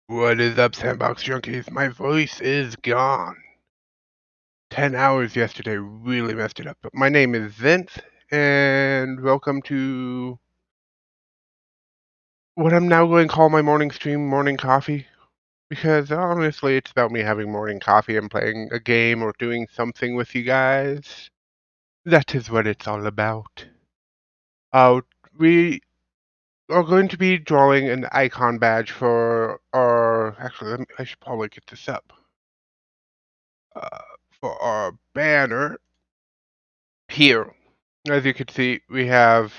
What is up, Sandbox Junkies? My voice is gone. 10 hours yesterday really messed it up. But my name is Zinth, and welcome to what I'm now going to call my morning stream, Morning Coffee. Because honestly, it's about me having morning coffee and playing a game or doing something with you guys. That is what it's all about. We are going to be drawing an icon badge for our. Actually, I should probably get this up. Uh, for our banner here. As you can see, we have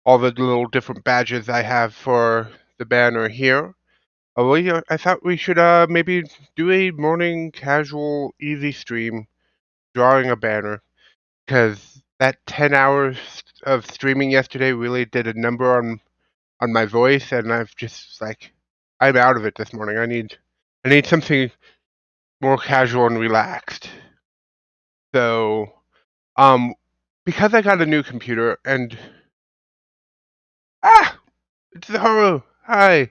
all the little different badges I have for the banner here. I thought we should maybe do a morning casual easy stream drawing a banner, because that 10 hours of streaming yesterday really did a number on my voice, and I've just I'm out of it this morning. I need something more casual and relaxed. So because I got a new computer and it's the Haru. Hi.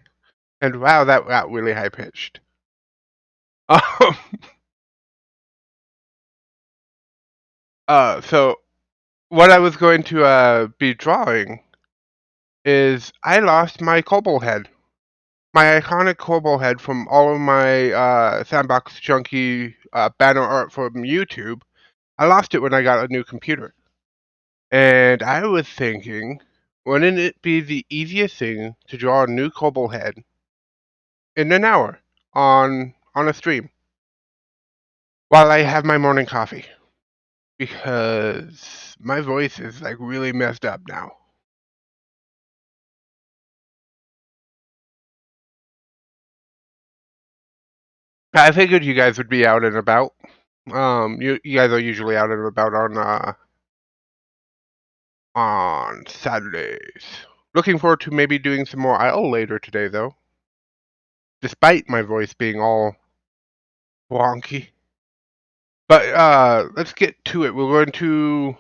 And wow, that got really high pitched. Um, so what I was going to be drawing is I lost my Kobold head, my iconic Kobold head from all of my Sandbox Junkie banner art from YouTube. I lost it when I got a new computer, and I was thinking, wouldn't it be the easiest thing to draw a new Kobold head in an hour on a stream while I have my morning coffee? Because my voice is really messed up now. I figured you guys would be out and about. You guys are usually out and about on Saturdays. Looking forward to maybe doing some more IL later today, though. Despite my voice being all wonky. But let's get to it. We're going to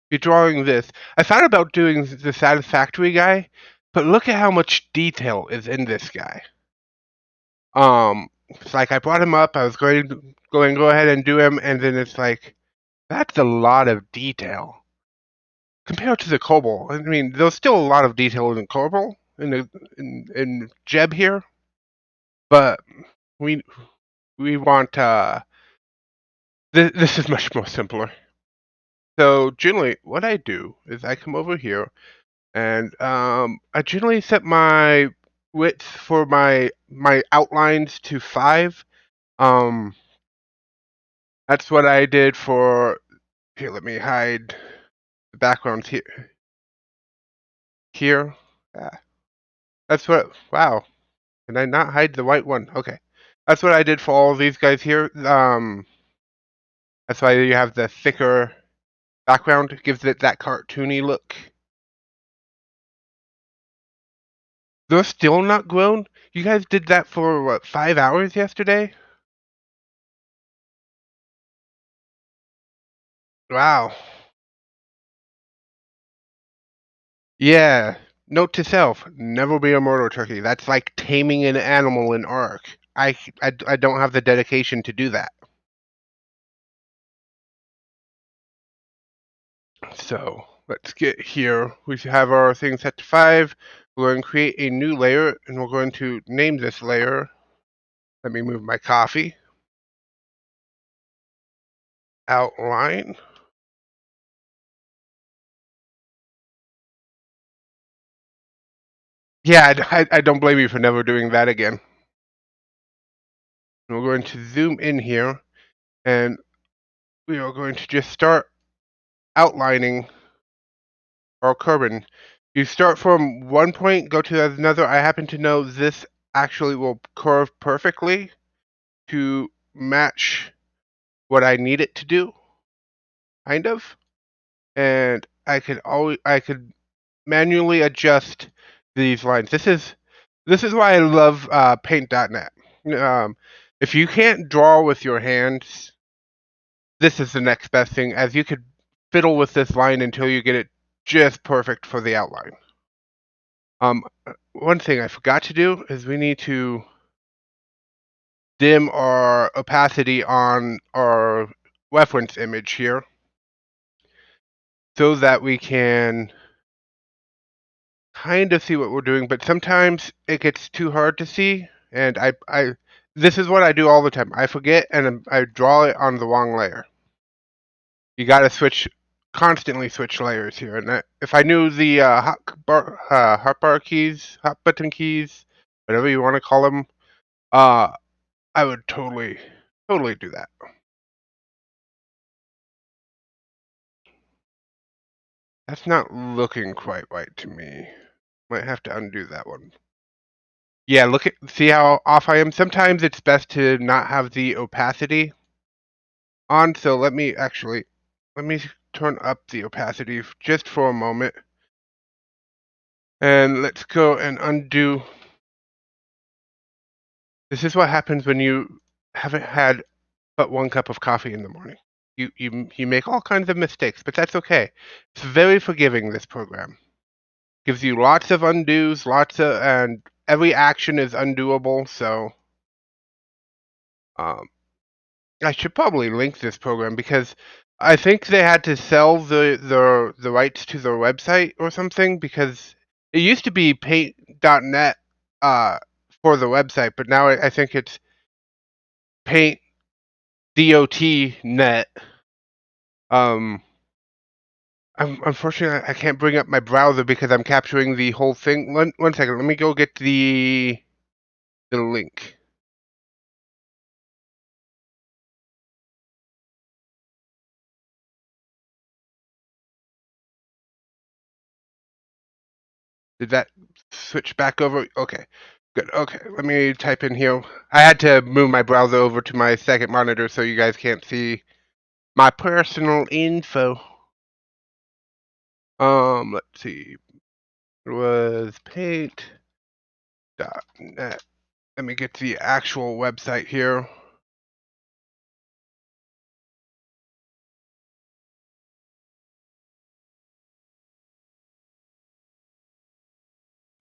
be drawing this. I thought about doing the Satisfactory guy, but look at how much detail is in this guy. It's like I brought him up. I was going to go ahead and do him, and then it's like that's a lot of detail compared to the Kobold. I mean, there's still a lot of detail in the Kobold in Jeb here, but we want this is much more simpler. So generally, what I do is I come over here, and I generally set my width for my outlines to 5. That's what I did for. Here, let me hide the backgrounds here. Here, that's what. Wow, can I not hide the white one? Okay, that's what I did for all of these guys here. That's why you have the thicker background. It gives it that cartoony look. They're still not grown. You guys did that for what, 5 hours yesterday? Wow. Yeah. Note to self: never be a murder turkey. That's like taming an animal in Ark. I don't have the dedication to do that. So let's get here. We have our thing set to 5. We're going to create a new layer, and we're going to name this layer. Let me move my coffee. Outline. Yeah, I don't blame you for never doing that again. And we're going to zoom in here, and we are going to just start outlining our curve. You start from one point, go to another. I happen to know this actually will curve perfectly to match what I need it to do, kind of. And I could manually adjust these lines. This is why I love Paint.net. If you can't draw with your hands, this is the next best thing, as you could fiddle with this line until you get it just perfect for the outline. One thing I forgot to do is we need to dim our opacity on our reference image here so that we can kind of see what we're doing, but sometimes it gets too hard to see, and this is what I do all the time. I forget and I draw it on the wrong layer. You got to constantly switch layers here, and if I knew the hot button keys, whatever you want to call them, I would totally do that. That's not looking quite right to me. Might have to undo that one. Yeah, see how off I am? Sometimes it's best to not have the opacity on, so let me turn up the opacity just for a moment. And let's go and undo. This is what happens when you haven't had but one cup of coffee in the morning. You make all kinds of mistakes, but that's okay. It's very forgiving, this program. Gives you lots of undos, and every action is undoable, so um, I should probably link this program because I think they had to sell the rights to their website or something, because it used to be paint.net for the website, but now I think it's paint.net. Unfortunately, I can't bring up my browser because I'm capturing the whole thing. One second, let me go get the link. Did that switch back over? Okay, good. Okay, let me type in here. I had to move my browser over to my second monitor so you guys can't see my personal info. Let's see. It was paint.net. Let me get the actual website here.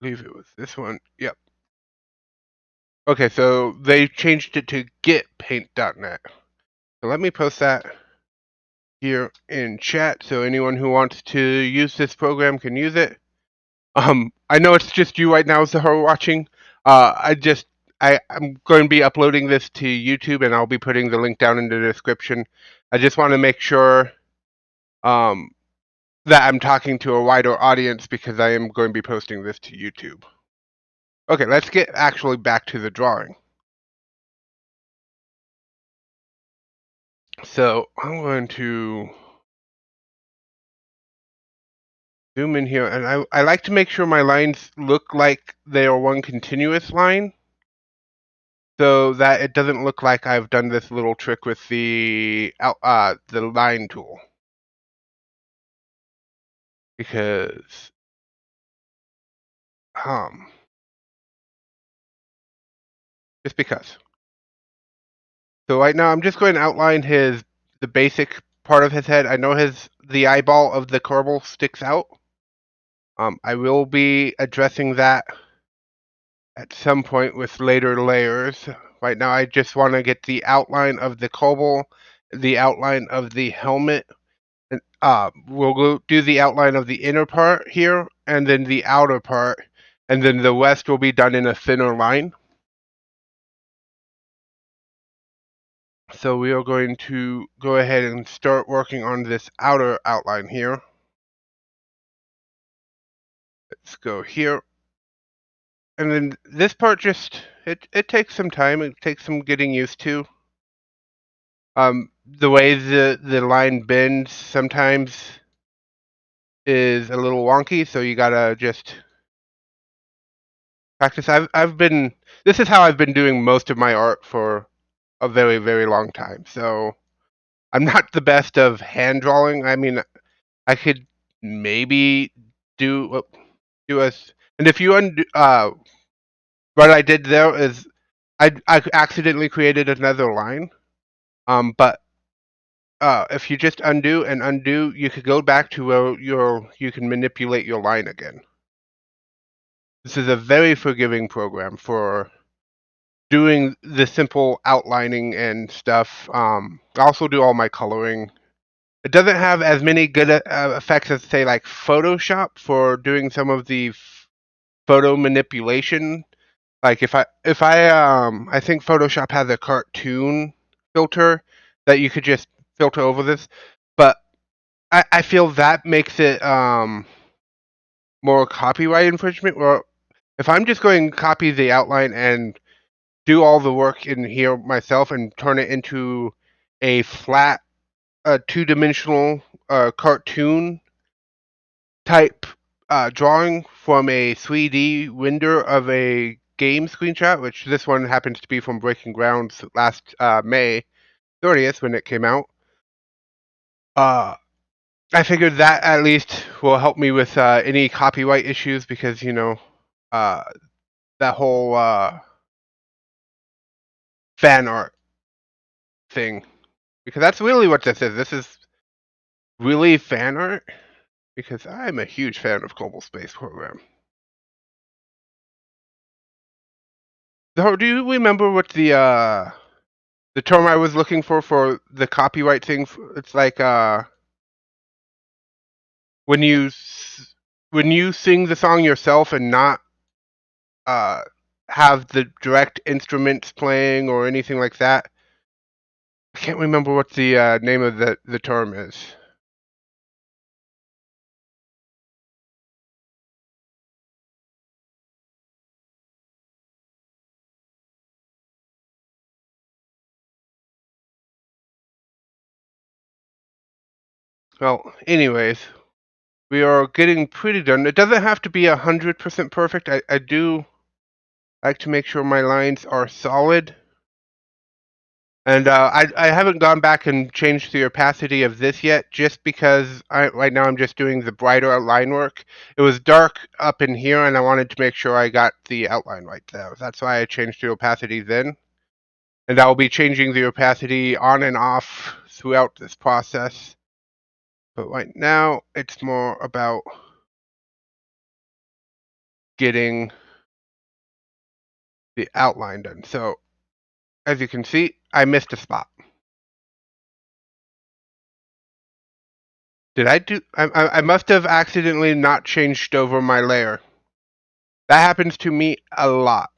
I believe it was this one. Yep. Okay, so they changed it to getpaint.net. So let me post that here in chat so anyone who wants to use this program can use it. I know it's just you right now, Zahara, watching. I'm going to be uploading this to YouTube, and I'll be putting the link down in the description. I just want to make sure um, that I'm talking to a wider audience because I am going to be posting this to YouTube. Okay, let's get actually back to the drawing. So I'm going to zoom in here, and I like to make sure my lines look like they are one continuous line, so that it doesn't look like I've done this little trick with the line tool. Because just because. So right now I'm just going to outline the basic part of his head. I know the eyeball of the Kerbal sticks out. I will be addressing that at some point with later layers. Right now I just want to get the outline of the Kerbal, the outline of the helmet. We'll go do the outline of the inner part here, and then the outer part, and then the rest will be done in a thinner line. So we are going to go ahead and start working on this outer outline here. Let's go here. And then this part it takes some time. It takes some getting used to. The way the line bends sometimes is a little wonky, so you gotta just practice. This is how I've been doing most of my art for a very, very long time. So I'm not the best of hand drawing. I mean, I could maybe do a, and if you undo, what I did there is I accidentally created another line. But if you just undo and undo, you could go back to where you can manipulate your line again. This is a very forgiving program for doing the simple outlining and stuff. I also do all my coloring. It doesn't have as many good effects as, say, like Photoshop for doing some of the photo manipulation. Like I think Photoshop has a cartoon filter that you could just filter over this, but I feel that makes it more copyright infringement. Or if I'm just going to copy the outline and do all the work in here myself and turn it into a flat, two-dimensional cartoon type drawing from a 3D render of a game screenshot, which this one happens to be from Breaking Grounds last May 30th when it came out. I figured that at least will help me with any copyright issues because, uh, that whole fan art thing. Because that's really what this is. This is really fan art because I'm a huge fan of Global Space Program. So, do you remember what the term I was looking for the copyright thing? It's like when you when you sing the song yourself and not uh, have the direct instruments playing or anything like that. I can't remember what the name of the term is. Well, anyways, we are getting pretty done. It doesn't have to be 100% perfect. I do like to make sure my lines are solid. And I haven't gone back and changed the opacity of this yet, just because right now I'm just doing the brighter outline work. It was dark up in here, and I wanted to make sure I got the outline right there. That's why I changed the opacity then. And I'll be changing the opacity on and off throughout this process. But right now, it's more about getting the outline done. So, as you can see, I missed a spot. Did I do? I must have accidentally not changed over my layer. That happens to me a lot.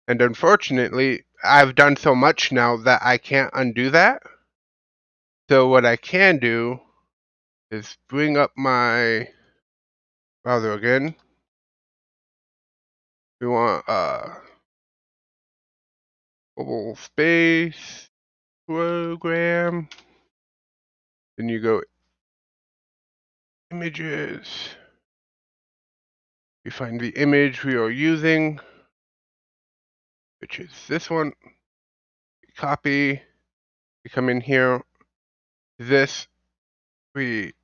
And unfortunately, I've done so much now that I can't undo that. So what I can do is bring up my browser again. We want Global Space Program. Then you go images. You find the image we are using, which is this one. We copy. We come in here. This we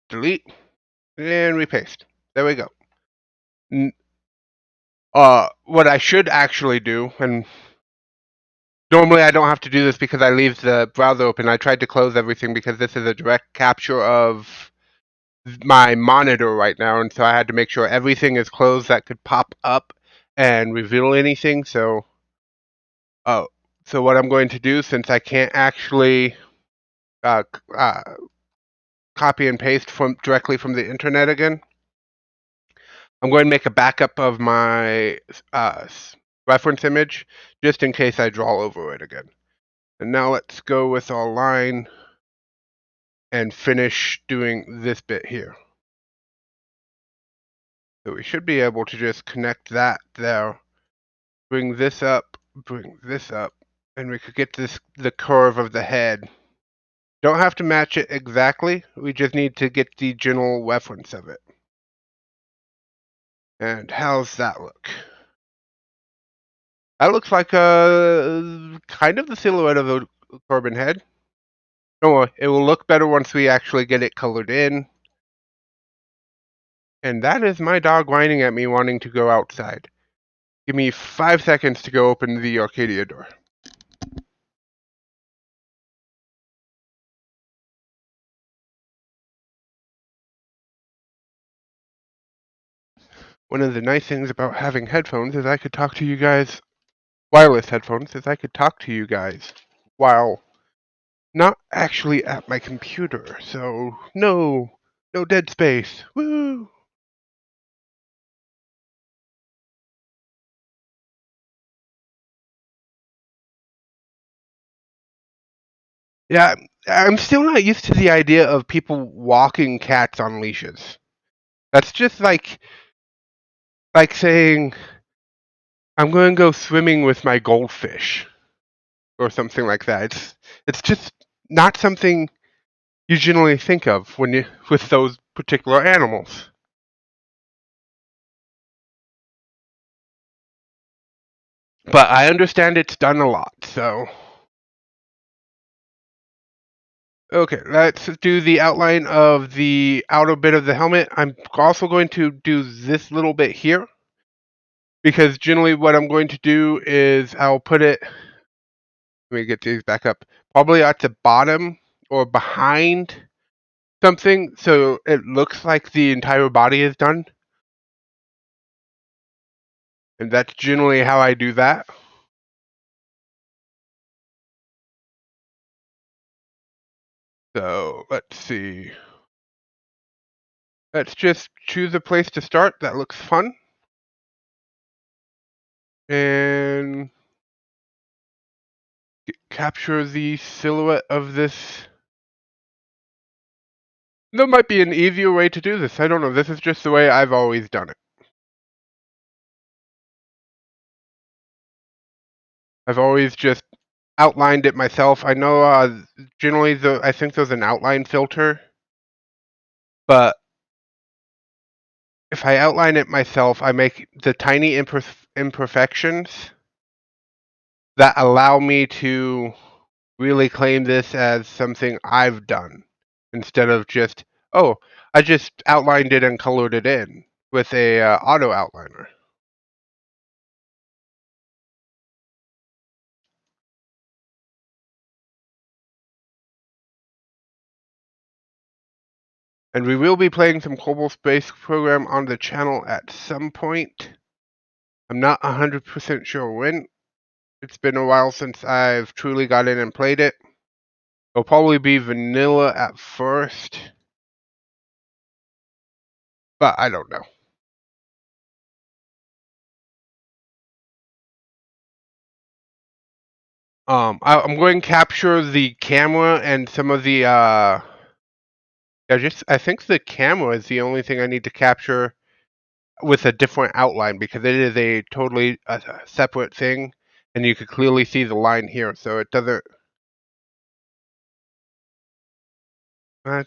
delete and we paste. There we go. What I should actually do, and normally I don't have to do this because I leave the browser open. I tried to close everything because this is a direct capture of my monitor right now, and so I had to make sure everything is closed that could pop up and reveal anything. So, so what I'm going to do, since I can't actually uh, uh, copy and paste directly from the internet again, I'm going to make a backup of my reference image just in case I draw over it again. And now let's go with our line and finish doing this bit here. So we should be able to just connect that there, bring this up, and we could get the curve of the head. Don't have to match it exactly, we just need to get the general reference of it. And how's that look? That looks like kind of the silhouette of a carbon head. Don't worry, it will look better once we actually get it colored in. And that is my dog whining at me wanting to go outside. Give me 5 seconds to go open the Arcadia door. One of the nice things about having headphones is I could talk to you guys wireless headphones is I could talk to you guys while not actually at my computer. So no dead space. Woo! Yeah, I'm still not used to the idea of people walking cats on leashes. That's just like saying I'm going to go swimming with my goldfish or something like that. It's just not something you generally think of when you with those particular animals. But I understand it's done a lot, so okay, let's do the outline of the outer bit of the helmet. I'm also going to do this little bit here because generally what I'm going to do is I'll put it, let me get these back up, probably at the bottom or behind something so it looks like the entire body is done. And that's generally how I do that. So let's see. Let's just choose a place to start that looks fun. And capture the silhouette of this. There might be an easier way to do this. I don't know. This is just the way I've always done it. I've always just outlined it myself. I know generally I think there's an outline filter, but if I outline it myself, I make the tiny imperfections that allow me to really claim this as something I've done instead of just, oh, I just outlined it and colored it in with a auto outliner. And we will be playing some Global Space Program on the channel at some point. I'm not 100% sure when. It's been a while since I've truly got in and played it. It'll probably be vanilla at first, but I don't know. I'm going to capture the camera and some of the I think the camera is the only thing I need to capture with a different outline because it is a totally separate thing, and you could clearly see the line here, so it doesn't.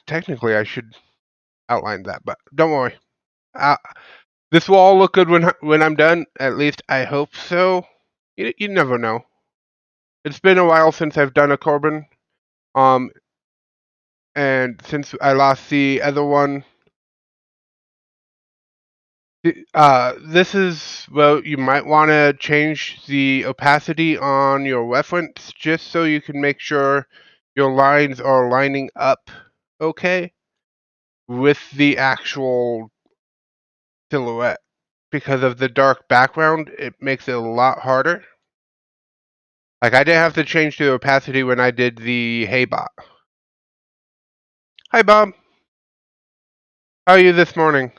Technically, I should outline that, but don't worry. Uh, this will all look good when I'm done. At least I hope so. You never know. It's been a while since I've done a Corbin, um, and since I lost the other one. This is, well, you might want to change the opacity on your reference just so you can make sure your lines are lining up okay with the actual silhouette. Because of the dark background, it makes it a lot harder. Like, I didn't have to change the opacity when I did the Hey Bot. Hi, Bob. How are you this morning?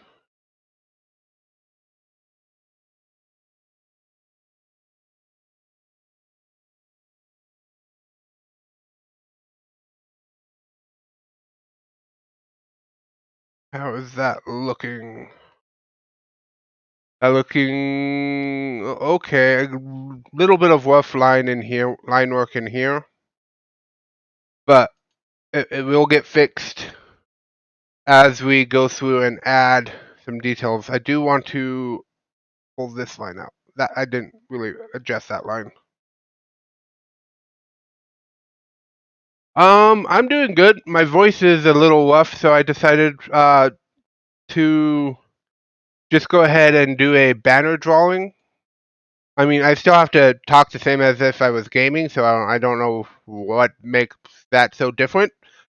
How is that looking? Looking okay. A little bit of rough line in here, line work in here, but it will get fixed as we go through and add some details. I do want to pull this line out. That I didn't really adjust that line. I'm doing good. My voice is a little rough, so I decided to just go ahead and do a banner drawing. I mean, I still have to talk the same as if I was gaming, so I don't know what makes that so different.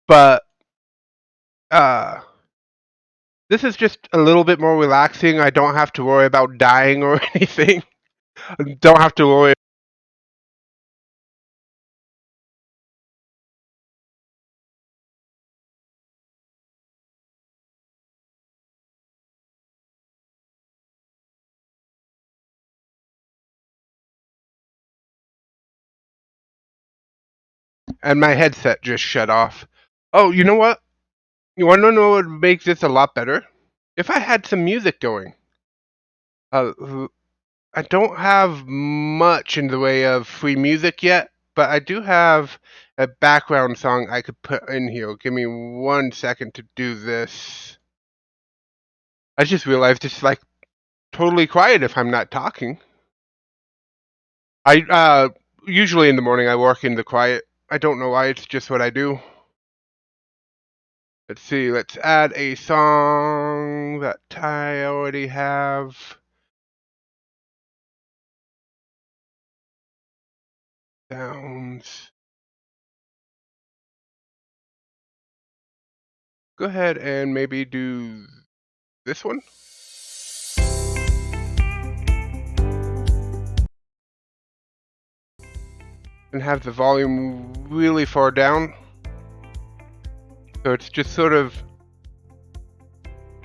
But uh, this is just a little bit more relaxing. I don't have to worry about dying or anything. Don't have to worry. And my headset just shut off. Oh, you know what? You want to know what would make this a lot better? If I had some music going. I don't have much in the way of free music yet, but I do have a background song I could put in here. Give me 1 second to do this. I just realized it's like totally quiet if I'm not talking. I usually in the morning I work in the quiet. I don't know why, it's just what I do. Let's see, let's add a song that I already have. Sounds. Go ahead and maybe do this one. And have the volume really far down. So it's just sort of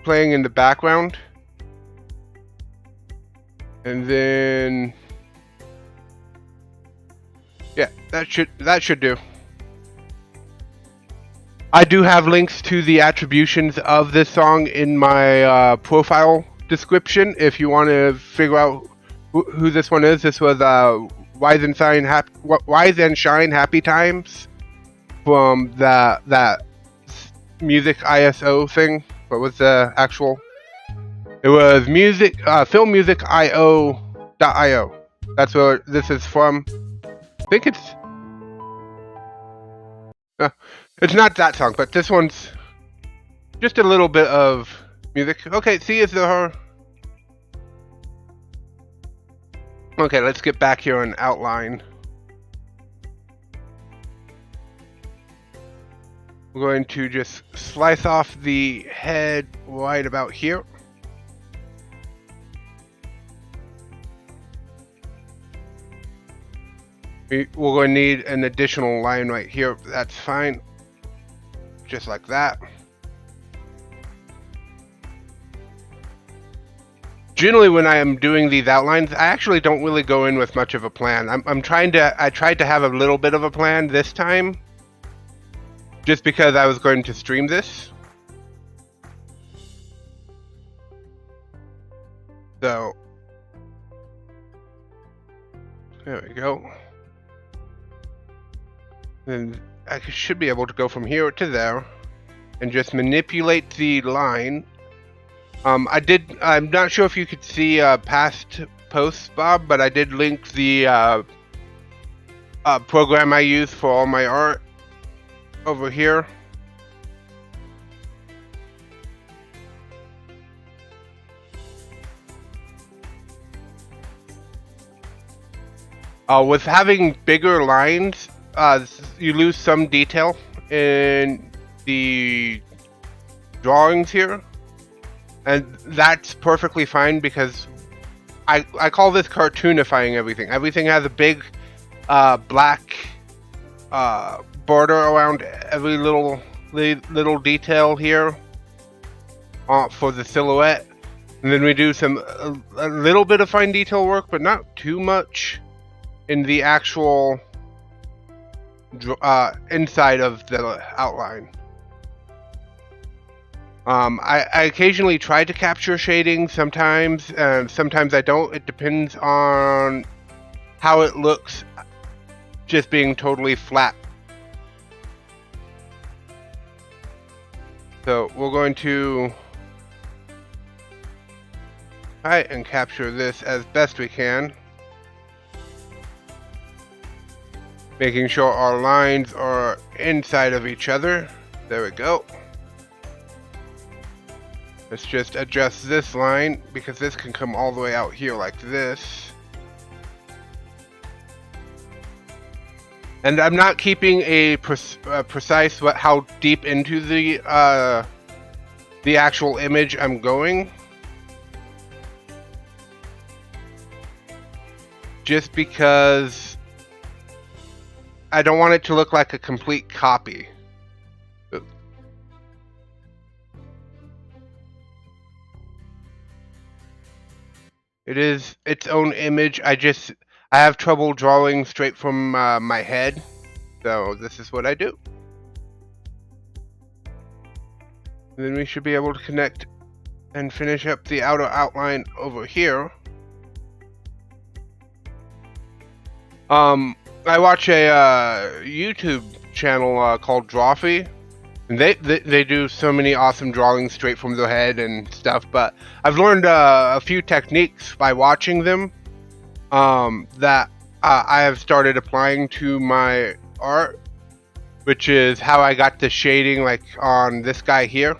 playing in the background. And then yeah, that should do. I do have links to the attributions of this song in my profile description if you want to figure out who this one is. This was Wise and Shine Happy Times from that music ISO thing. What was the actual? It was music filmmusicio.io. That's where this is from. I think it's not that song, but this one's just a little bit of music. Okay, see, is there? Okay, let's get back here on outline. We're going to just slice off the head right about here. We're going to need an additional line right here. That's fine. Just like that. Generally, when I am doing these outlines, I actually don't really go in with much of a plan. I tried to have a little bit of a plan this time, just because I was going to stream this. So, there we go. Then I should be able to go from here to there, and just manipulate the line. I'm not sure if you could see past posts, Bob, but I did link the program I use for all my art over here. With having bigger lines, you lose some detail in the drawings here. And that's perfectly fine because I call this cartoonifying everything. Everything has a big black border around every little detail here for the silhouette. And then we do a little bit of fine detail work, but not too much in the actual inside of the outline. I occasionally try to capture shading sometimes, and sometimes I don't. It depends on how it looks just being totally flat. So we're going to try and capture this as best we can, making sure our lines are inside of each other. There we go. Let's just adjust this line because this can come all the way out here like this. And I'm not keeping a precise how deep into the actual image I'm going, just because I don't want it to look like a complete copy. It is its own image. I have trouble drawing straight from my head. So this is what I do. And then we should be able to connect and finish up the outer outline over here. I watch a YouTube channel called Drawfee, and they do so many awesome drawings straight from their head and stuff. But I've learned a few techniques by watching them that I have started applying to my art, which is how I got the shading, like on this guy here.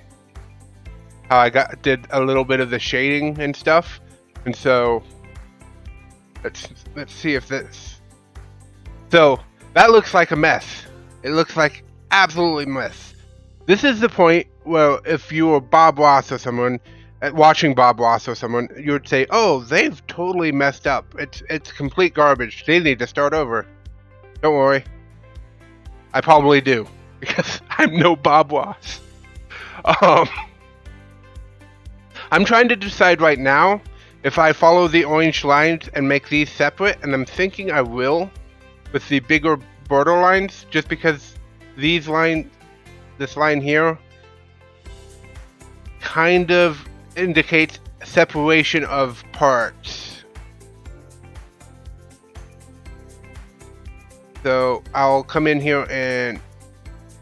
How I did a little bit of the shading and stuff, and so let's see if this. So that looks like a mess. It looks like absolutely mess. This is the point where if you were Bob Ross or someone watching Bob Ross or someone, you would say, "Oh, they've totally messed up. It's complete garbage. They need to start over." Don't worry, I probably do because I'm no Bob Ross. I'm trying to decide right now if I follow the orange lines and make these separate, and I'm thinking I will with the bigger border lines, just because these lines, this line here, kind of indicates separation of parts. So I'll come in here and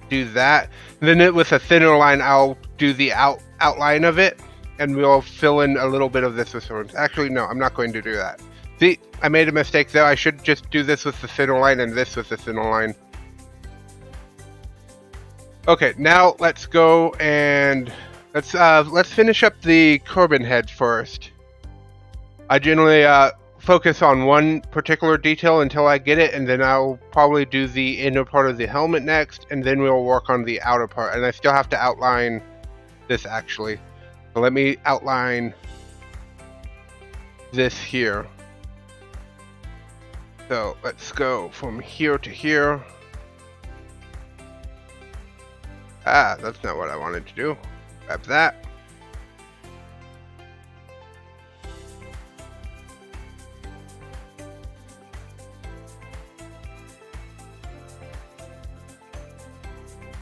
do that. And then with a thinner line, I'll do the outline of it, and we'll fill in a little bit of this with orange. Actually, no, I'm not going to do that. See, I made a mistake there. I should just do this with the thinner line and this with the thinner line. Okay, now let's go and let's finish up the Corbin head first. I generally focus on one particular detail until I get it, and then I'll probably do the inner part of the helmet next, and then we'll work on the outer part. And I still have to outline this actually. So let me outline this here. So let's go from here to here. Ah, that's not what I wanted to do. Grab that.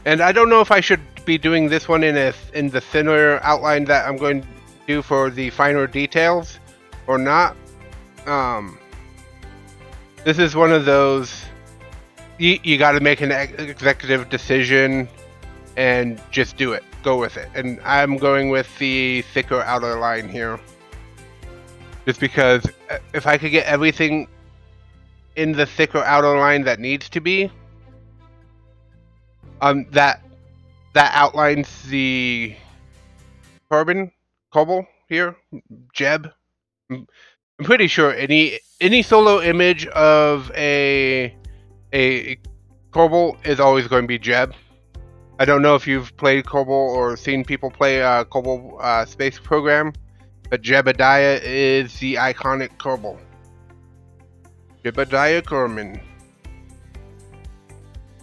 And I don't know if I should be doing this one in the thinner outline that I'm going to do for the finer details or not. This is one of those, you got to make an executive decision and just do it. Go with it. And I'm going with the thicker outer line here. Just because if I could get everything in the thicker outer line that needs to be, that outlines the cobble here, Jeb. I'm pretty sure any solo image of a Kobold is always going to be Jeb. I don't know if you've played Kobold or seen people play Kobold space program, but Jebediah is the iconic Kobold. Jebediah Gorman,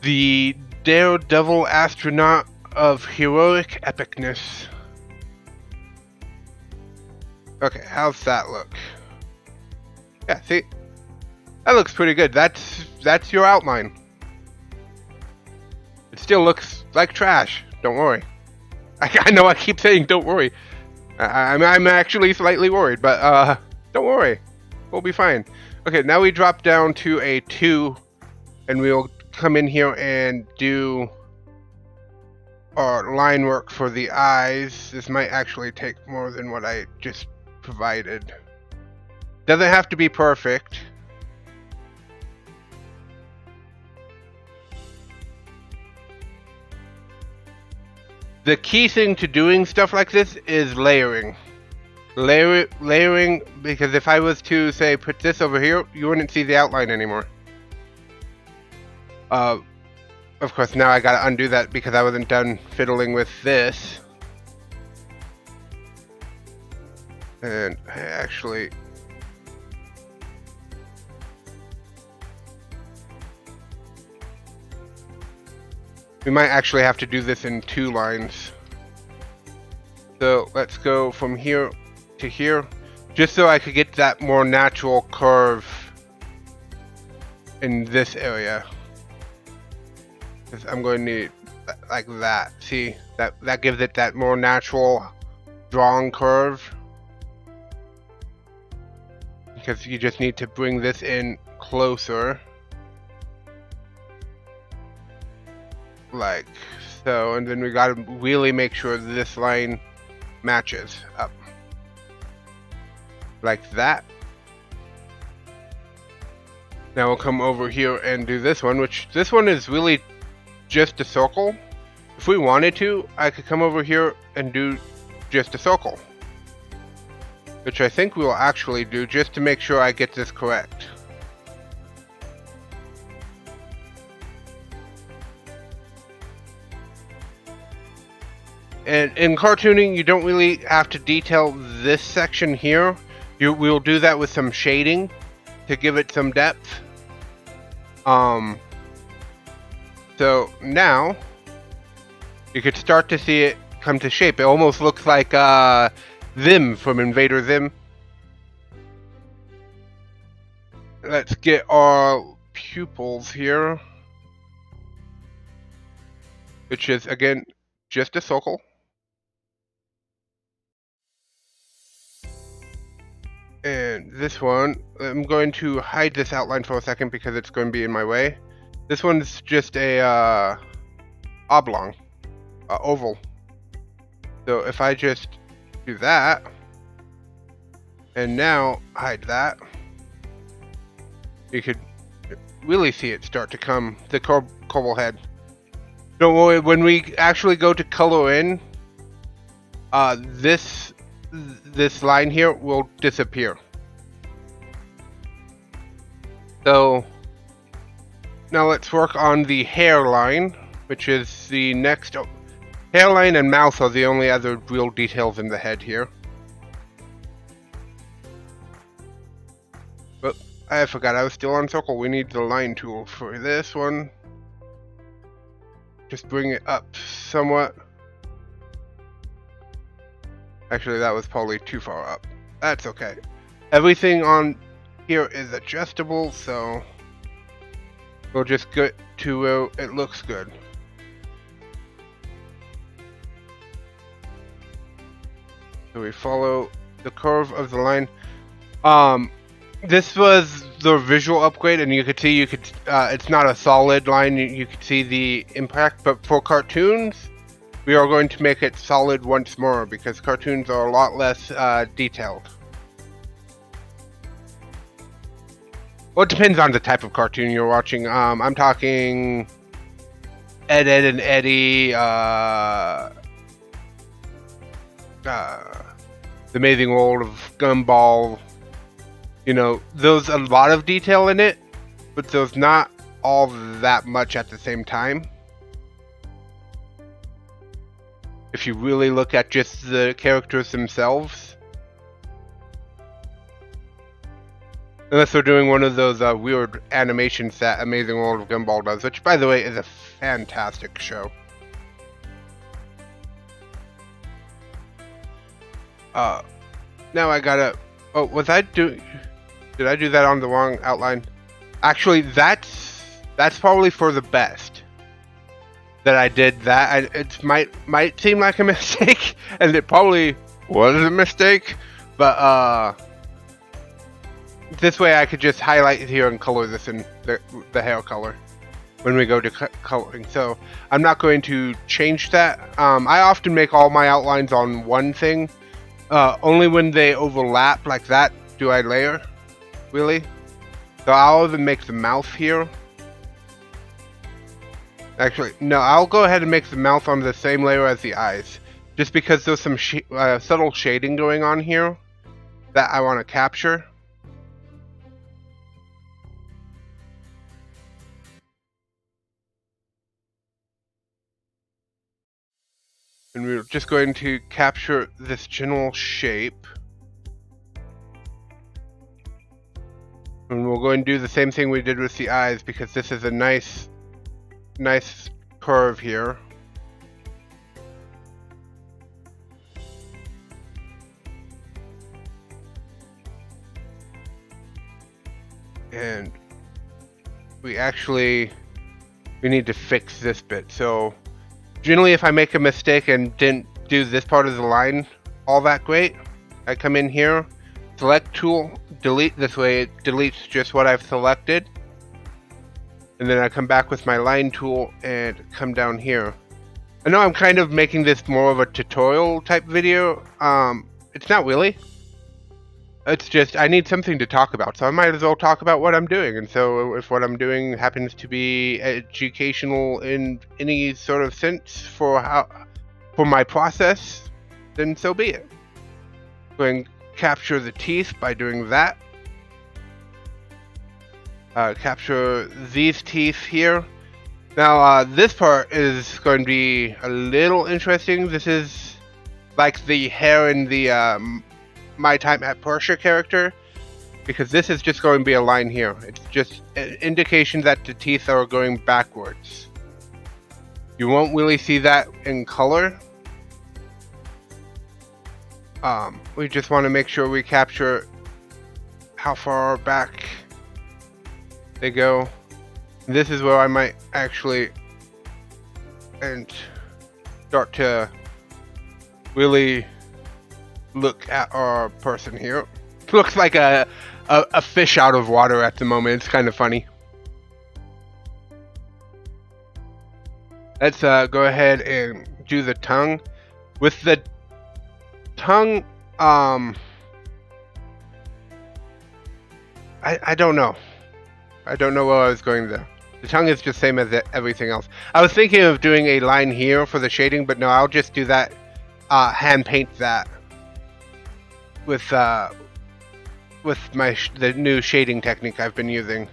the daredevil astronaut of heroic epicness. Okay, how's that look? Yeah, see, that looks pretty good. That's your outline. It still looks like trash. Don't worry. I know I keep saying don't worry. I'm actually slightly worried, but don't worry. We'll be fine. Okay, now we drop down to a 2, and we'll come in here and do our line work for the eyes. This might actually take more than what I just provided. Doesn't have to be perfect. The key thing to doing stuff like this is layering. Layering, because if I was to say put this over here, you wouldn't see the outline anymore. Of course, now I gotta undo that because I wasn't done fiddling with this. And I actually... we might actually have to do this in 2 lines. So let's go from here to here, just so I could get that more natural curve in this area. I'm going to need like that. See, that gives it that more natural drawn curve. Because you just need to bring this in closer. Like so, and then we gotta really make sure this line matches up. Like that. Now we'll come over here and do this one, which this one is really just a circle. If we wanted to, I could come over here and do just a circle. Which I think we'll actually do just to make sure I get this correct. And in cartooning, you don't really have to detail this section here. We'll do that with some shading to give it some depth. So now you could start to see it come to shape. It almost looks like Zim from Invader Zim. Let's get our pupils here, which is again just a circle. And this one, I'm going to hide this outline for a second because it's going to be in my way. This one's just a oblong, oval. So if I just do that, and now hide that, you could really see it start to come, the corbel head. Don't worry, when we actually go to color in, this line here will disappear. So now let's work on the hairline, which is the next. Hairline and mouth are the only other real details in the head here. But I forgot I was still on circle. We need the line tool for this one. Just bring it up somewhat. Actually, that was probably too far up. That's okay. Everything on here is adjustable, so we'll just get to where it looks good. So we follow the curve of the line. This was the visual upgrade, and you could see it's not a solid line. You could see the impact, but for cartoons, we are going to make it solid once more because cartoons are a lot less detailed. Well, it depends on the type of cartoon you're watching. I'm talking Ed, Edd and Eddy, The Amazing World of Gumball. You know, there's a lot of detail in it, but there's not all that much at the same time. If you really look at just the characters themselves. Unless they're doing one of those weird animations that Amazing World of Gumball does, which, by the way, is a fantastic show. Now I gotta... Oh, was I doing... Did I do that on the wrong outline? Actually, that's probably for the best that I did that. It might seem like a mistake, and it probably was a mistake, but this way I could just highlight it here and color this in the hair color when we go to coloring. So I'm not going to change that. I often make all my outlines on one thing. Only when they overlap like that do I layer. Really? So I'll even make the mouth here. Actually, no, I'll go ahead and make the mouth on the same layer as the eyes. Just because there's some subtle shading going on here that I want to capture. And we're just going to capture this general shape. And we'll go and do the same thing we did with the eyes because this is a nice curve here. And we actually we need to fix this bit. So generally if I make a mistake and didn't do this part of the line all that great, I come in here, select tool, delete. This way it deletes just what I've selected. And then I come back with my line tool and come down here. I know I'm kind of making this more of a tutorial type video. It's not really. It's just I need something to talk about, so I might as well talk about what I'm doing. And so if what I'm doing happens to be educational in any sort of sense for my process, then so be it. Go and capture the teeth by doing that. Capture these teeth here. Now this part is going to be a little interesting. This is like the hair in the My Time at Porsche character, because this is just going to be a line here. It's just an indication that the teeth are going backwards. You won't really see that in color. We just want to make sure we capture how far back they go. This is where I might actually and start to really look at our person here. Looks like a fish out of water at the moment. It's kind of funny. Let's go ahead and do the tongue. With the tongue, I don't know. I don't know where I was going there. The tongue is just same as everything else. I was thinking of doing a line here for the shading, but no, I'll just do that. Hand paint that with the new shading technique I've been using.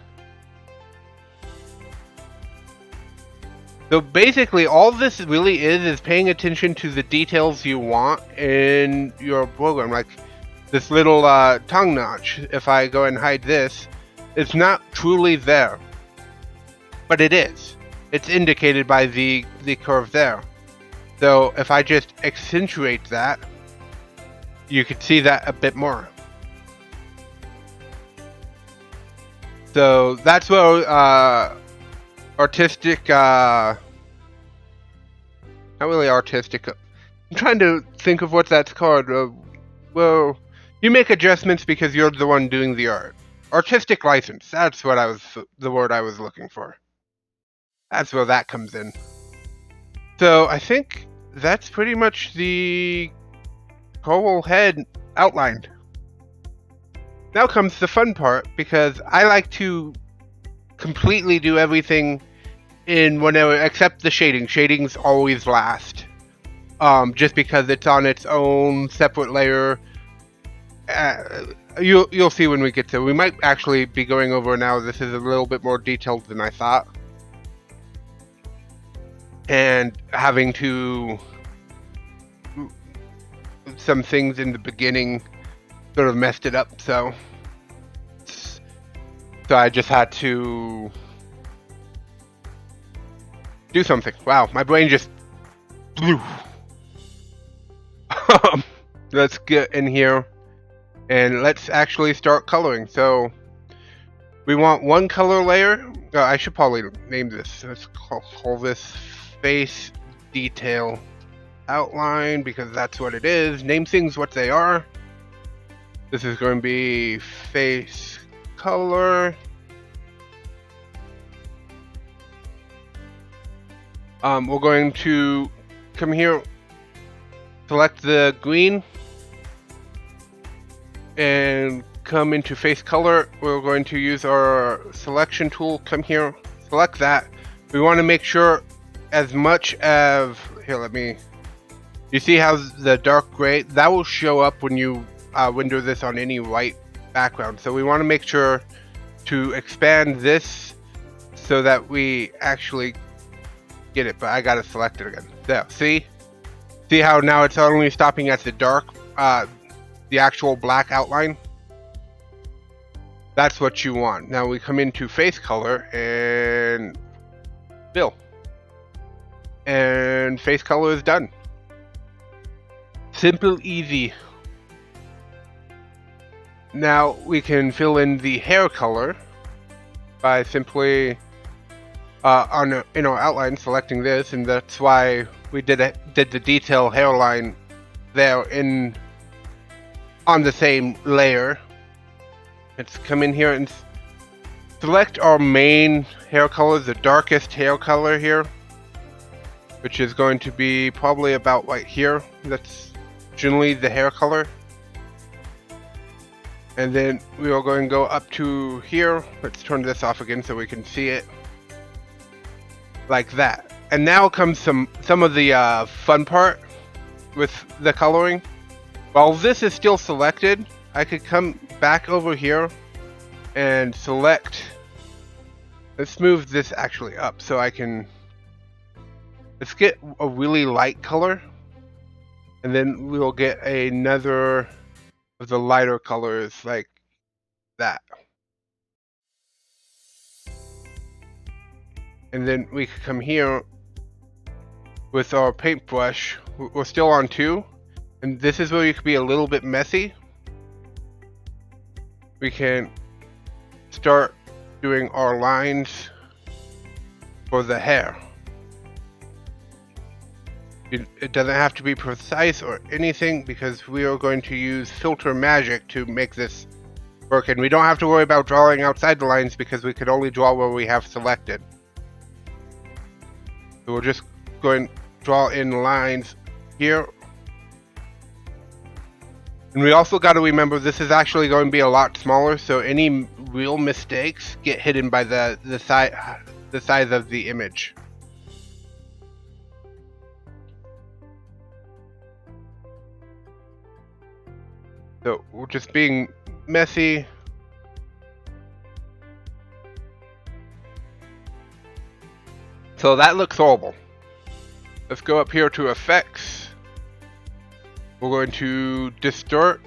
So basically, all this really is paying attention to the details you want in your program, like this little tongue notch. If I go and hide this, it's not truly there, but it is. It's indicated by the curve there. So if I just accentuate that, you can see that a bit more. So that's where artistic, not really artistic. I'm trying to think of what that's called. Well, you make adjustments because you're the one doing the art. Artistic license. That's what the word I was looking for. That's where that comes in. So I think that's pretty much the whole head outlined. Now comes the fun part, because I like to completely do everything in whenever, except the shading. Shading's always last. Just because it's on its own separate layer. You'll see when we get to. We might actually be going over now. This is a little bit more detailed than I thought, and having to some things in the beginning sort of messed it up. So I just had to do something. Wow, my brain just blew. Let's get in here. And let's actually start coloring. So we want one color layer. I should probably name this. Let's call this face detail outline, because that's what it is. Name things what they are. This is going to be face color. We're going to come here, select the green, and come into face color. We're going to use our selection tool. Come here, select that. We want to make sure as much of, here, you see how the dark gray, that will show up when you window this on any white background. So we want to make sure to expand this so that we actually get it, but I gotta select it again. There, see how now it's only stopping at the dark, the actual black outline? That's what you want. Now we come into face color and fill. And face color is done. Simple, easy. Now we can fill in the hair color by simply on in our outline, selecting this, and that's why we did the detail hairline there on the same layer. Let's come in here and select our main hair color, the darkest hair color here, which is going to be probably about right here. That's generally the hair color. And then we are going to go up to here. Let's turn this off again so we can see it. Like that. And now comes some of the fun part with the coloring. While this is still selected, I could come back over here and select. Let's move this actually up so I can. Let's get a really light color. And then we'll get another of the lighter colors like that. And then we could come here with our paintbrush. We're still on 2. And this is where you could be a little bit messy. We can start doing our lines for the hair. It doesn't have to be precise or anything because we are going to use filter magic to make this work, and we don't have to worry about drawing outside the lines because we could only draw where we have selected. So we're just going to draw in lines here. And we also got to remember this is actually going to be a lot smaller, so any real mistakes get hidden by the size of the image. So we're just being messy. So that looks horrible. Let's go up here to effects. We're going to distort.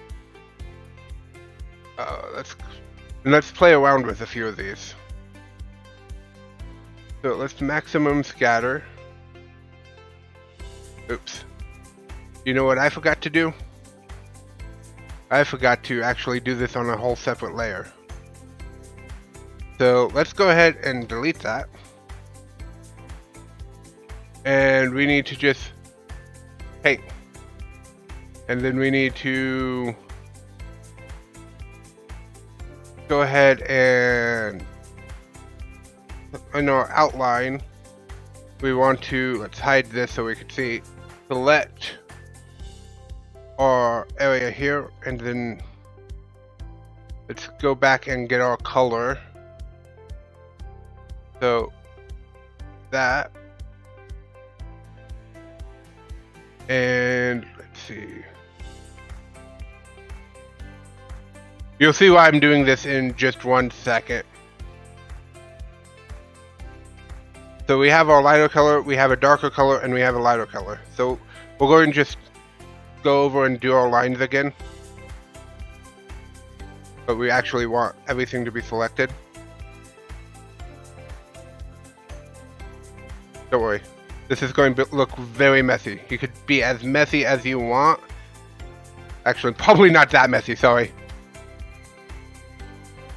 Let's play around with a few of these. So let's maximum scatter. Oops. You know what I forgot to do? I forgot to actually do this on a whole separate layer. So let's go ahead and delete that. And we need to just paint. And then we need to go ahead and in our outline, we want to, let's hide this so we can see, select our area here, and then let's go back and get our color. So that, and let's see. You'll see why I'm doing this in just 1 second. So we have our lighter color, we have a darker color, and we have a lighter color. So we're going to just go over and do our lines again. But we actually want everything to be selected. Don't worry. This is going to look very messy. You could be as messy as you want. Actually, probably not that messy, sorry.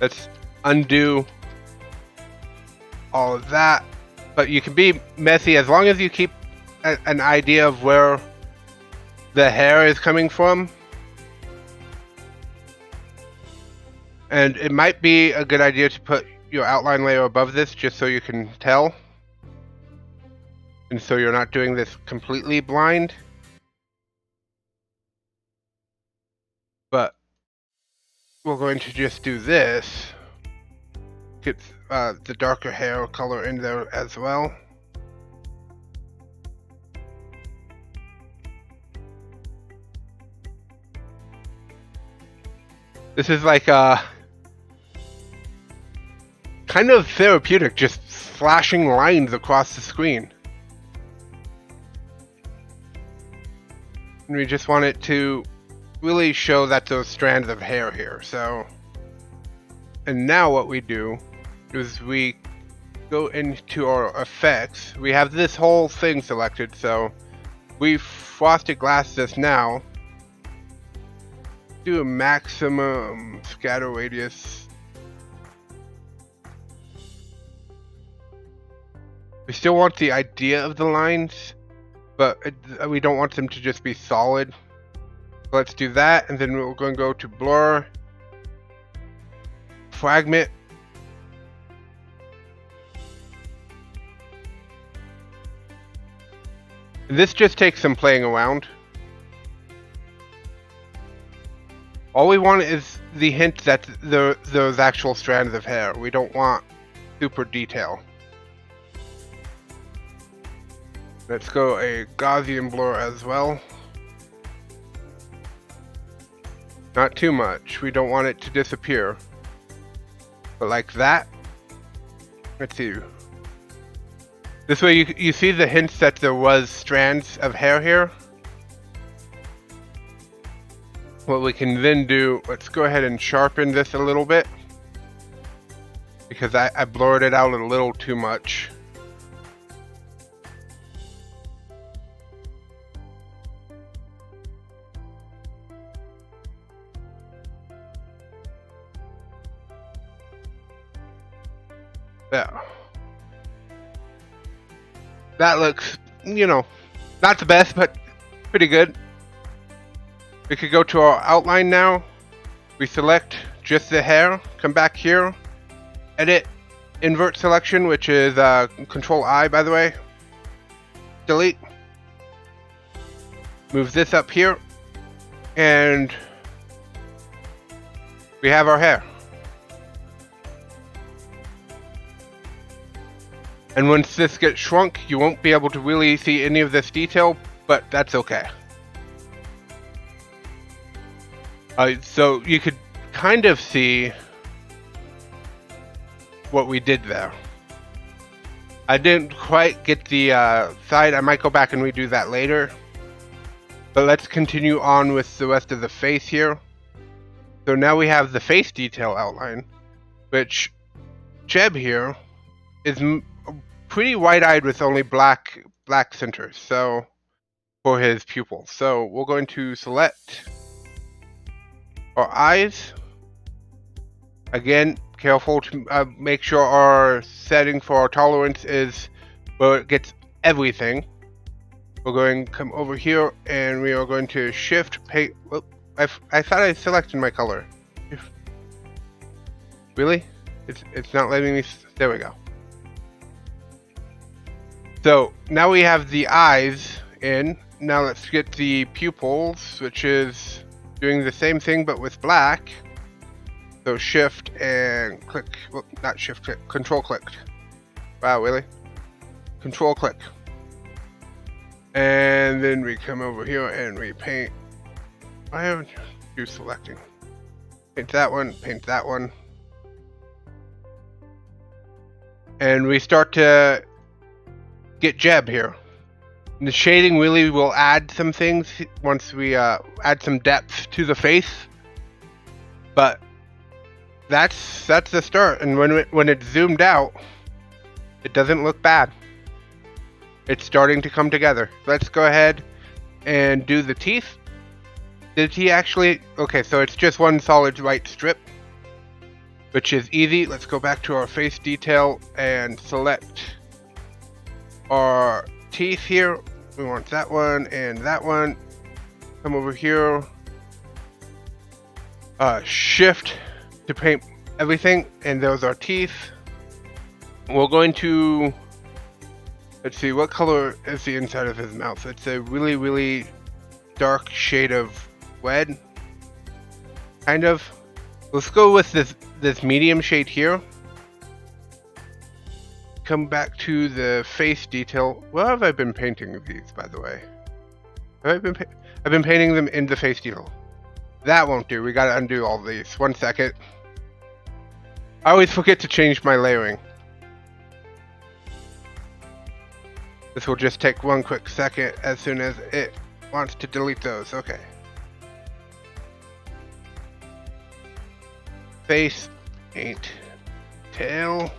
Let's undo all of that. But you can be messy as long as you keep an idea of where the hair is coming from. And it might be a good idea to put your outline layer above this just so you can tell. And so you're not doing this completely blind. But we're going to just do this. Get the darker hair color in there as well. This is like kind of therapeutic, just flashing lines across the screen. And we just want it to really show that those strands of hair here. So, and now what we do is we go into our effects. We have this whole thing selected, so we frosted glass this now. Do a maximum scatter radius. We still want the idea of the lines, but we don't want them to just be solid. So let's do that, and then we're going to go to blur, fragment, and this just takes some playing around. All we want is the hint that those actual strands of hair. We don't want super detail. Let's go a Gaussian blur as well. Not too much. We don't want it to disappear. But like that. Let's see. This way you see the hints that there was strands of hair here. What we can then do, let's go ahead and sharpen this a little bit. Because I blurred it out a little too much. There. That looks, you know, not the best, but pretty good. We could go to our outline now. We select just the hair, come back here, edit, invert selection, which is Control I, by the way. Delete. Move this up here, and we have our hair. And once this gets shrunk, you won't be able to really see any of this detail, but that's okay. So you could kind of see what we did there. I didn't quite get the side. I might go back and redo that later. But let's continue on with the rest of the face here. So now we have the face detail outline, which Jeb here is pretty wide-eyed with only black centers, so for his pupils. So we're going to select our eyes. Again, careful to make sure our setting for our tolerance is where it gets everything. We're going to come over here and we are going to shift paint. Whoop, I thought I selected my color. Really? It's not letting me. There we go. So now we have the eyes in. Now let's get the pupils, which is doing the same thing but with black. So shift and click. Well, not shift click. Control clicked. Wow, really? Control click. And then we come over here and we paint. I haven't used selecting. Paint that one. Paint that one. And we start to get Jeb here. And the shading really will add some things once we add some depth to the face. But that's the start. And when it's zoomed out, it doesn't look bad. It's starting to come together. Let's go ahead and do the teeth. Did he actually? Okay, so it's just one solid white strip, which is easy. Let's go back to our face detail and select our teeth here. We want that one and that one. Come over here. Shift to paint everything, and those are teeth. We're going to, let's see, what color is the inside of his mouth? It's a really, really dark shade of red, kind of. Let's go with this medium shade here. Come back to the face detail. Where have I been painting these, by the way? I've been painting them in the face detail. That won't do. We gotta undo all these. 1 second. I always forget to change my layering. This will just take 1 quick second as soon as it wants to delete those. Okay. Face, paint, tail.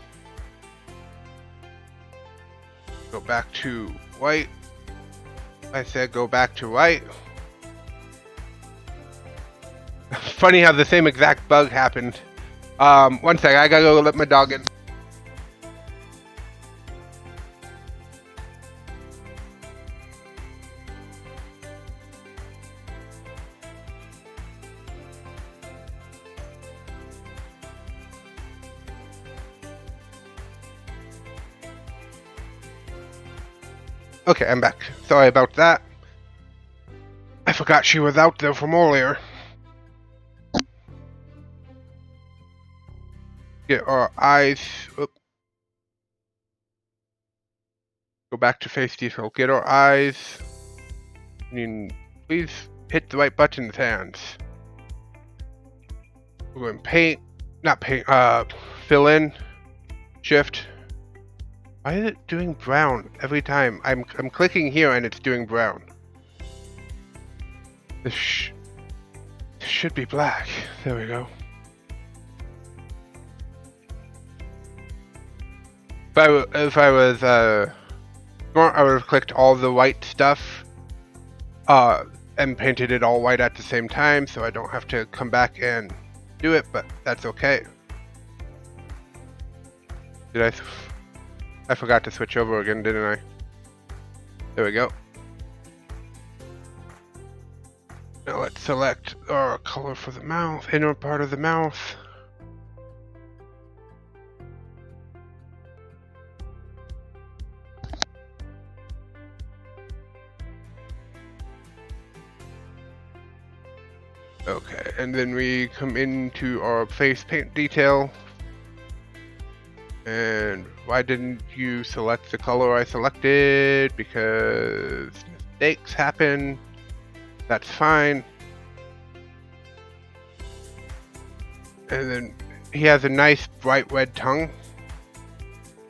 Go back to white. I said go back to white. Funny how the same exact bug happened. 1 second, I gotta go let my dog in. Okay, I'm back. Sorry about that. I forgot she was out there from earlier. Get our eyes. Oop. Go back to face detail. Get our eyes. Please hit the right buttons, hands. We're going to paint. Not paint. Fill in. Shift. Why is it doing brown every time? I'm clicking here and it's doing brown. This should be black. There we go. If I was smart, I would have clicked all the white stuff and painted it all white at the same time, so I don't have to come back and do it. But that's okay. I forgot to switch over again, didn't I? There we go. Now let's select our color for the mouth, inner part of the mouth. Okay, and then we come into our face paint detail. And why didn't you select the color I selected? Because mistakes happen. That's fine. And then he has a nice bright red tongue.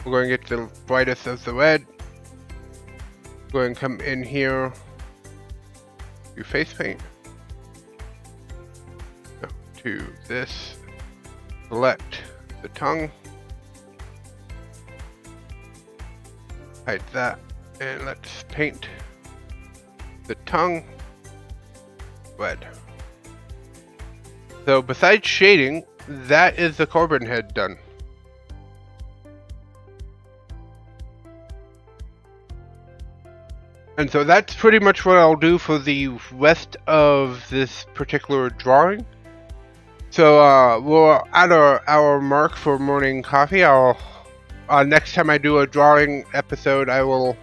We're going to get the brightest of the red. We're going to come in here, do face paint. No, to this, select the tongue. Hide that, and let's paint the tongue red. So besides shading, that is the Corbin head done. And so that's pretty much what I'll do for the rest of this particular drawing. So we're at our hour mark for morning coffee. I'll next time I do a drawing episode, I will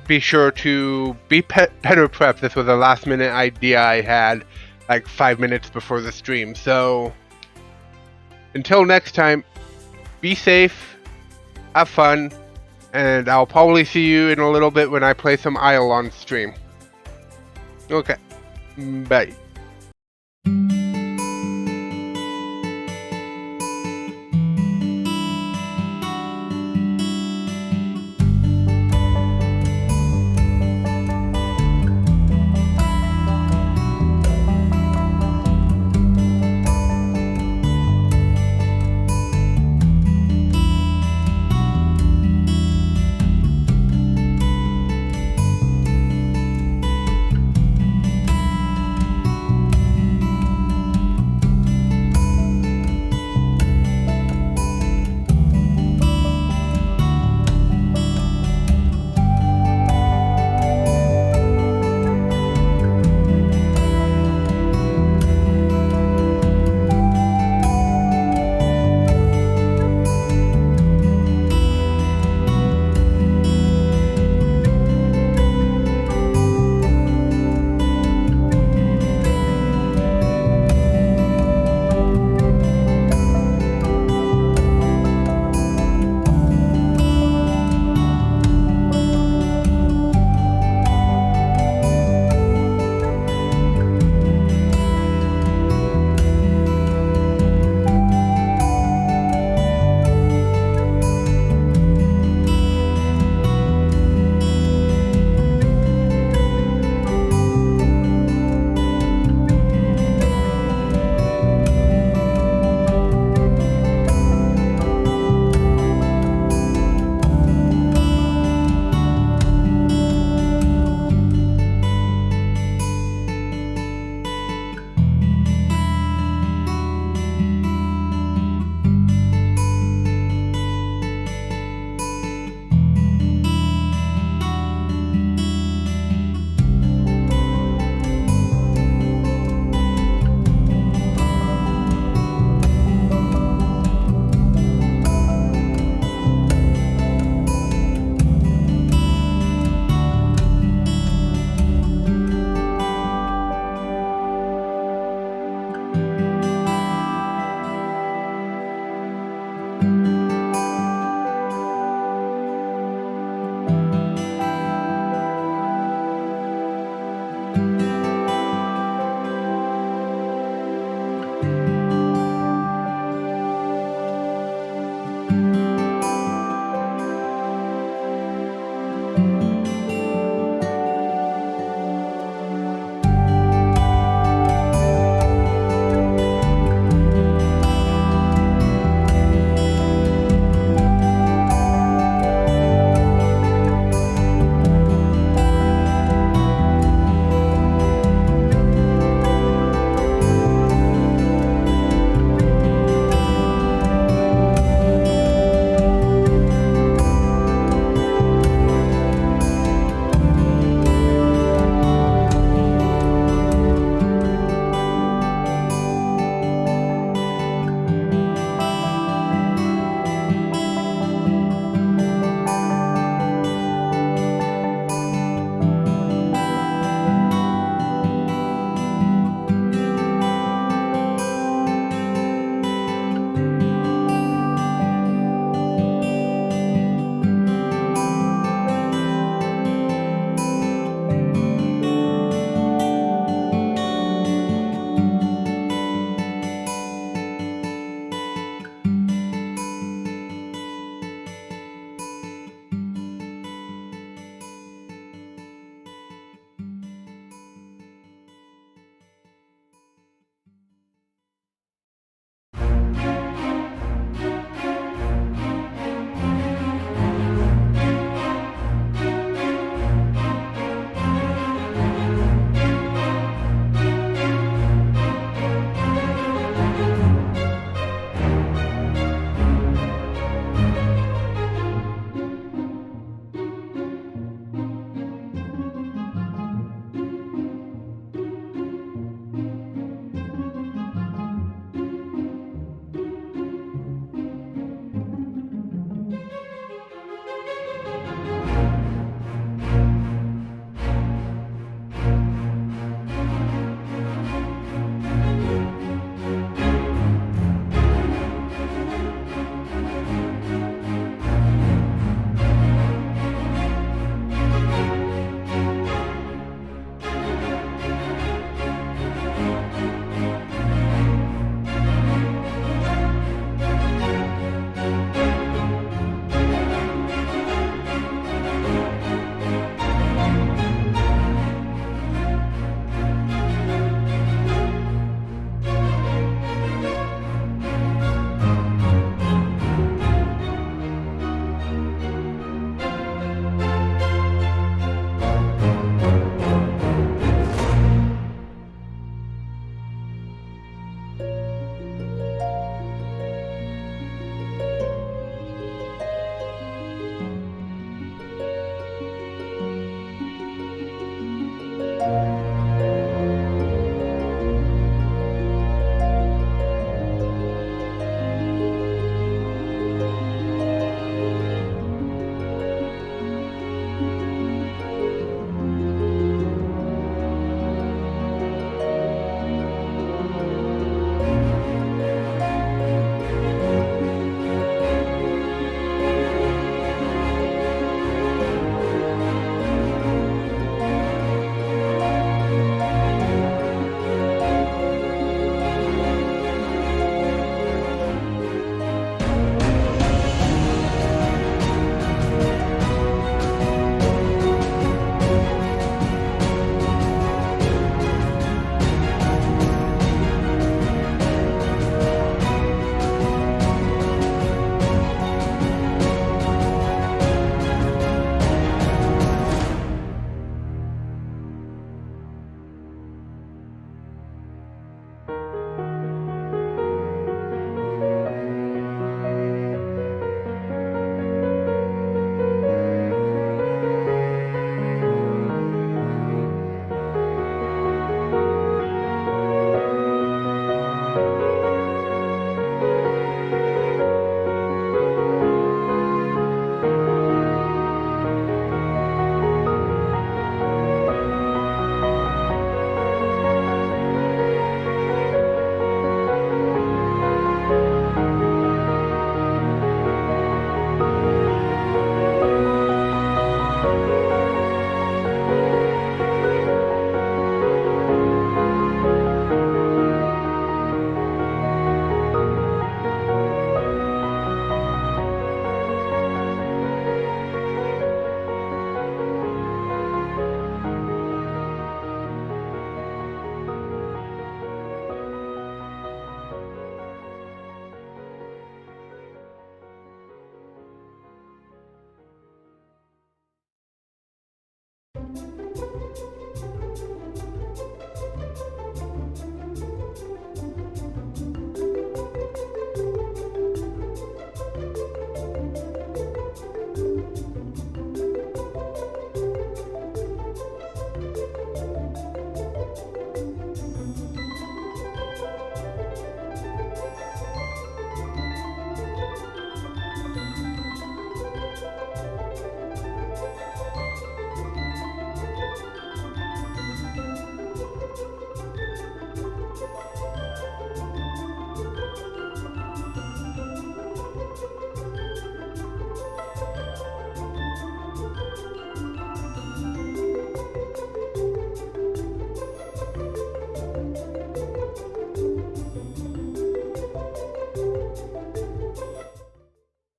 be sure to be better prepped. This was a last minute idea I had like 5 minutes before the stream. So until next time, be safe, have fun, and I'll probably see you in a little bit when I play some Isle on stream. Okay, bye.